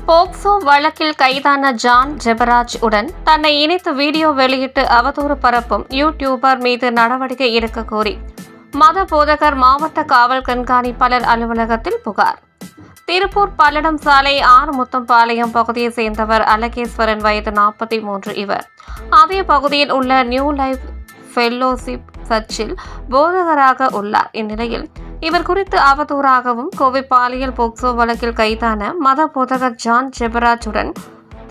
POCSO வழக்கில் கைதான John Jebaraj உடன் தன்னை இணைத்து வீடியோ வெளியிட்டு அவதூறு பரப்பும் யூடியூபர் மீது நடவடிக்கை எடுக்க கோரி மத போதகர் மாவட்ட காவல் கண்காணிப்பாளர் அலுவலகத்தில் புகார். திருப்பூர் பல்லடம் சாலை ஆறுமுத்தம்பாளையம் பகுதியைச் சேர்ந்தவர் அழகேஸ்வரன், வயது 43. இவர் அதே பகுதியில் உள்ள நியூ லைஃப் ஃபெல்லோஷிப் சர்ச்சில் போதகராக உள்ளார். இந்நிலையில் இவர் குறித்து அவதூறாகவும் கோவை பாலியல் போக்சோ வழக்கில் கைதான மத போதகர் ஜான் ஜெபராஜுடன்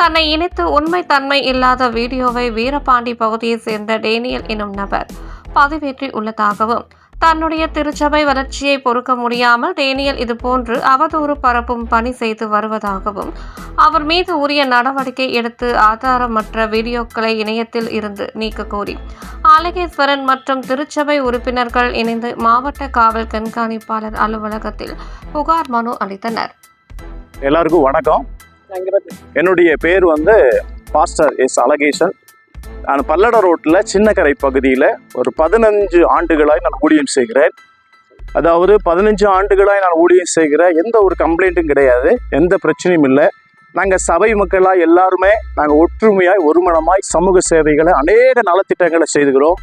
தன்னை இணைத்து உண்மை தன்மை இல்லாத வீடியோவை வீரபாண்டி பகுதியைச் சேர்ந்த டேனியல் எனும் நபர் பதிவேற்றி உள்ளதாகவும், தன்னுடைய திருச்சபை வளர்ச்சியை பொறுக்க முடியாமல் டேனியல் இதுபோன்று அவதூறு பரப்பும் பணி செய்து வருவதாகவும், அவர் மீது உரிய நடவடிக்கை எடுத்து ஆதாரமற்ற வீடியோக்களை இணையத்தில் இருந்து நீக்க கோரி அழகேஸ்வரன் மற்றும் திருச்சபை உறுப்பினர்கள் இணைந்து மாவட்ட காவல் கண்காணிப்பாளர் அலுவலகத்தில் புகார் மனு அளித்தனர். எல்லாருக்கும் வணக்கம். என்னுடைய பேர் பாஸ்டர் எஸ் அழகேசன். நான் பல்லட ரோட்டில் சின்னக்கரை பகுதியில் ஒரு 15 ஆண்டுகளாய் நான் ஊழியம் செய்கிறேன். அதாவது 15 ஆண்டுகளாய் நான் ஊழியம் செய்கிறேன். எந்த ஒரு கம்ப்ளைண்ட்டும் கிடையாது, எந்த பிரச்சனையும் இல்லை. நாங்கள் சபை மக்களாக எல்லாருமே நாங்கள் ஒற்றுமையாய் ஒருமனமாய் சமூக சேவைகளை அநேக நலத்திட்டங்களை செய்துகிறோம்.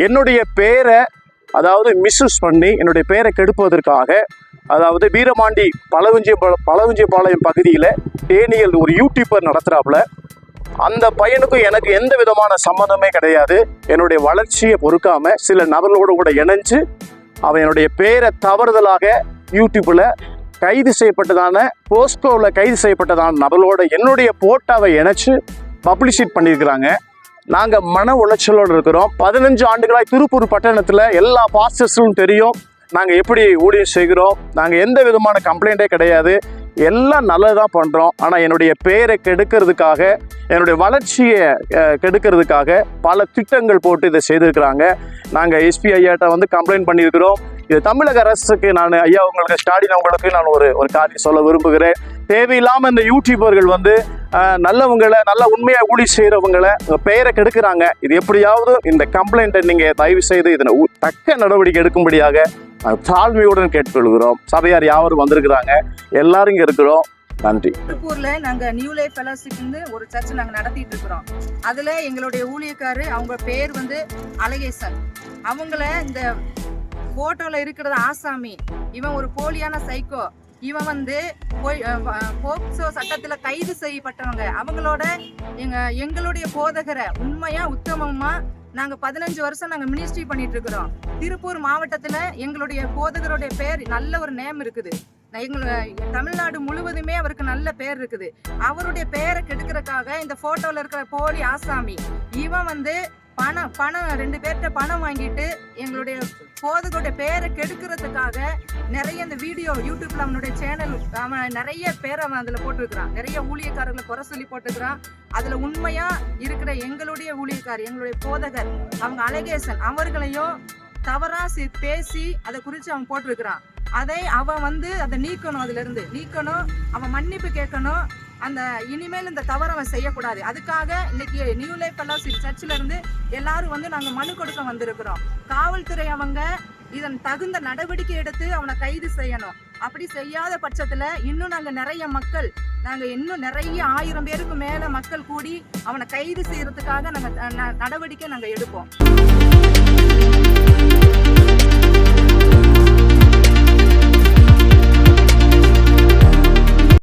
என்னுடைய பேரை மிஸ்யூஸ் பண்ணி என்னுடைய பேரை கெடுப்பதற்காக வீரபாண்டி பழவஞ்சிபாளையம் பகுதியில் டேனியல் ஒரு யூடியூபர் நடத்துகிறாப்புல. அந்த பையனுக்கும் எனக்கு எந்த விதமான சம்மந்தமே கிடையாது. என்னுடைய வளர்ச்சியை பொறுக்காம சில நபர்களோடு கூட இணைஞ்சு அவன் என்னுடைய பேரை தவறுதலாக யூடியூப்பில் கைது செய்யப்பட்டதான போஸ்கோவில் கைது செய்யப்பட்டதான நபர்களோட என்னுடைய போட்டோவை இணைச்சு பப்ளிஷிட் பண்ணியிருக்கிறாங்க. நாங்கள் மன உளைச்சலோடு இருக்கிறோம். 15 ஆண்டுகளாக திருப்பூர் பட்டணத்தில் எல்லா பாஸ்டர்ஸும் தெரியும் நாங்கள் எப்படி ஊழியம் செய்கிறோம். நாங்கள் எந்த விதமான கம்ப்ளைண்ட்டே கிடையாது, எல்லாம் நல்லதாக பண்ணுறோம். ஆனால் என்னுடைய பேரை கெடுக்கிறதுக்காக, என்னுடைய வளர்ச்சியை கெடுக்கிறதுக்காக பல திட்டங்கள் போட்டு இதை செய்திருக்கிறாங்க. நாங்கள் எஸ்பி ஐயாட்ட கம்ப்ளைண்ட் பண்ணியிருக்கிறோம். இது தமிழக அரசுக்கு நான் ஐயா உங்களுக்கு ஸ்டாலின் அவங்களுக்கு நான் ஒரு காரியம் சொல்ல விரும்புகிறேன். தேவையில்லாமல் இந்த யூடியூபர்கள் நல்லவங்களை, நல்ல உண்மையாக ஊழி செய்கிறவங்களை பெயரை கெடுக்கிறாங்க. இது எப்படியாவது இந்த கம்ப்ளைண்ட்டை நீங்கள் தயவு செய்து இதனை தக்க நடவடிக்கை எடுக்கும்படியாக தாழ்மையுடன் கேட்டுக்கொள்கிறோம். சபையார் யாவரும் வந்திருக்கிறாங்க, எல்லாரும் இங்கே இருக்கிறோம். நன்றி. திருப்பூர்ல நாங்க நியூ லைஃப் ஃபெல்லோஷிப்னு ஒரு சர்ச் நாங்க நடத்திட்டு இருக்கிறோம். அதுல எங்களுடைய ஊழியக்காரு, அவங்க பேர் அழகேசன். அவங்கள இந்த போட்டோல இருக்கிறது ஆசாமி, இவன் ஒரு போலியான சைக்கோ, இவன் போக்சோ சட்டத்துல கைது செய்யப்பட்டவங்க. அவங்களோட எங்களுடைய போதகரை உண்மையா உத்தமமா நாங்க 15 வருஷம் நாங்க மினிஸ்ட்ரி பண்ணிட்டு இருக்கிறோம். திருப்பூர் மாவட்டத்துல எங்களுடைய போதகருடைய பேர் நல்ல ஒரு நேம் இருக்குது. தமிழ்நாடு முழுவதுமே அவருக்கு நல்ல பேர் இருக்குது. அவருடைய பேரை கெடுக்கிறதுக்காக இந்த போட்டோல இருக்கிற போலி ஆசாமி இவன் பணம் 2 பேர்கிட்ட பணம் வாங்கிட்டு எங்களுடைய போதகருடைய பேரை கெடுக்கிறதுக்காக நிறைய இந்த வீடியோ யூடியூப்ல அவனுடைய சேனல் அவன் நிறைய பேரை அவன் அதுல போட்டுருக்கிறான். நிறைய ஊழியக்காரர்களை குறை சொல்லி போட்டுக்கிறான். அதுல உண்மையா இருக்கிற எங்களுடைய ஊழியக்காரர், எங்களுடைய போதகர் அவங்க அழகேசன் அவர்களையும் தவறா பேசி அதை குறித்து அவன் போட்டிருக்கிறான். அதை அவன் அதை நீக்கணும், அதுல இருந்து நீக்கணும், அவன் மன்னிப்பு கேட்கணும். அந்த இனிமேல் இந்த தவறை அவன் செய்யக்கூடாது. அதுக்காக இன்னைக்கு நியூ லைஃப் ஃபெல்லோஷிப் சர்ச்சில் இருந்து எல்லாரும் நாங்கள் மனு கொடுக்க வந்திருக்கிறோம். காவல்துறை இதன் தகுந்த நடவடிக்கை எடுத்து அவனை கைது செய்யணும். அப்படி செய்யாத பட்சத்தில் இன்னும் நாங்கள் இன்னும் நிறைய 1000 பேருக்கு மேலே மக்கள் கூடி அவனை கைது செய்யறதுக்காக நாங்கள் நடவடிக்கை எடுப்போம்.